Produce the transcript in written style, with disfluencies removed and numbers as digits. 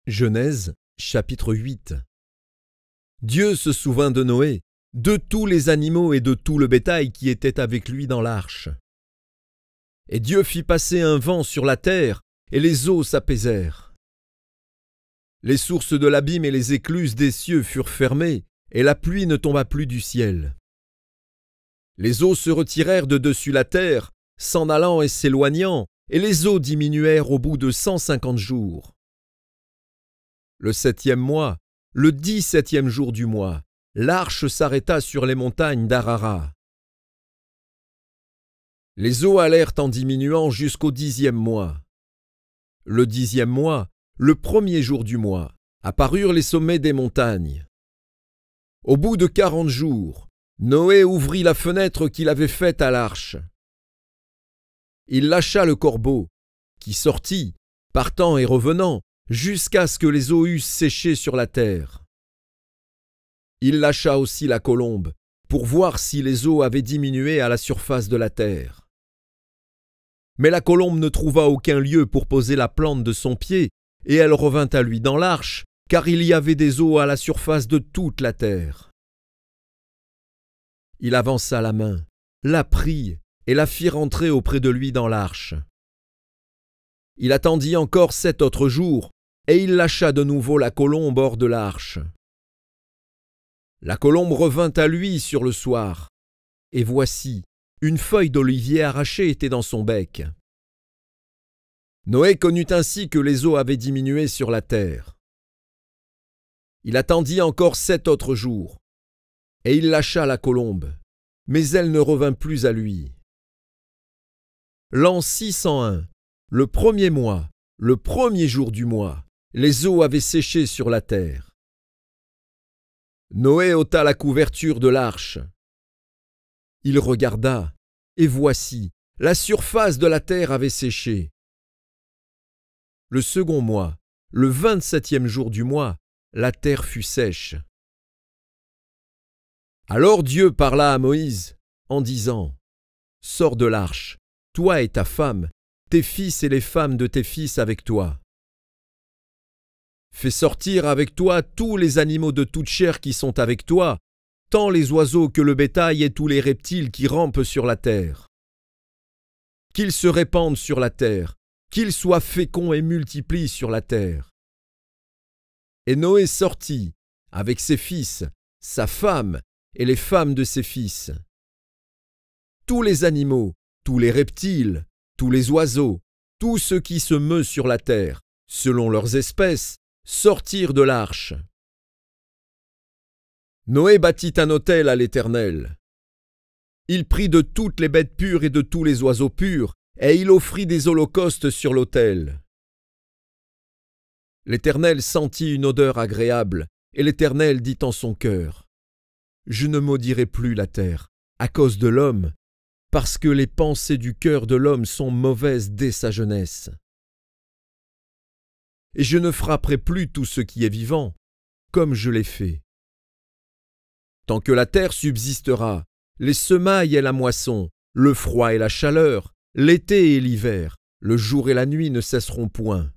Genèse, chapitre 8. Dieu se souvint de Noé, de tous les animaux et de tout le bétail qui étaient avec lui dans l'arche. Et Dieu fit passer un vent sur la terre, et les eaux s'apaisèrent. Les sources de l'abîme et les écluses des cieux furent fermées, et la pluie ne tomba plus du ciel. Les eaux se retirèrent de dessus la terre, s'en allant et s'éloignant, et les eaux diminuèrent au bout de 150 jours. Le 7e mois, le 17e jour du mois, l'arche s'arrêta sur les montagnes d'Ararat. Les eaux allèrent en diminuant jusqu'au 10e mois. Le 10e mois, le 1er jour du mois, apparurent les sommets des montagnes. Au bout de 40 jours, Noé ouvrit la fenêtre qu'il avait faite à l'arche. Il lâcha le corbeau, qui sortit, partant et revenant, jusqu'à ce que les eaux eussent séché sur la terre. Il lâcha aussi la colombe, pour voir si les eaux avaient diminué à la surface de la terre. Mais la colombe ne trouva aucun lieu pour poser la plante de son pied, et elle revint à lui dans l'arche, car il y avait des eaux à la surface de toute la terre. Il avança la main, la prit, et la fit rentrer auprès de lui dans l'arche. Il attendit encore 7 autres jours, et il lâcha de nouveau la colombe hors de l'arche. La colombe revint à lui sur le soir, et voici, une feuille d'olivier arrachée était dans son bec. Noé connut ainsi que les eaux avaient diminué sur la terre. Il attendit encore 7 autres jours, et il lâcha la colombe, mais elle ne revint plus à lui. L'an 601, le 1er mois, le 1er jour du mois, les eaux avaient séché sur la terre. Noé ôta la couverture de l'arche. Il regarda, et voici, la surface de la terre avait séché. Le 2e mois, le 27e jour du mois, la terre fut sèche. Alors Dieu parla à Moïse, en disant : « Sors de l'arche, toi et ta femme, tes fils et les femmes de tes fils avec toi. Fais sortir avec toi tous les animaux de toute chair qui sont avec toi, tant les oiseaux que le bétail et tous les reptiles qui rampent sur la terre. Qu'ils se répandent sur la terre, qu'ils soient féconds et multiplient sur la terre. » Et Noé sortit, avec ses fils, sa femme et les femmes de ses fils. Tous les animaux, tous les reptiles, tous les oiseaux, tous ceux qui se meuvent sur la terre, selon leurs espèces, sortirent de l'arche. Noé bâtit un autel à l'Éternel. Il prit de toutes les bêtes pures et de tous les oiseaux purs, et il offrit des holocaustes sur l'autel. L'Éternel sentit une odeur agréable, et l'Éternel dit en son cœur : « Je ne maudirai plus la terre, à cause de l'homme, parce que les pensées du cœur de l'homme sont mauvaises dès sa jeunesse. Et je ne frapperai plus tout ce qui est vivant, comme je l'ai fait. Tant que la terre subsistera, les semailles et la moisson, le froid et la chaleur, l'été et l'hiver, le jour et la nuit ne cesseront point.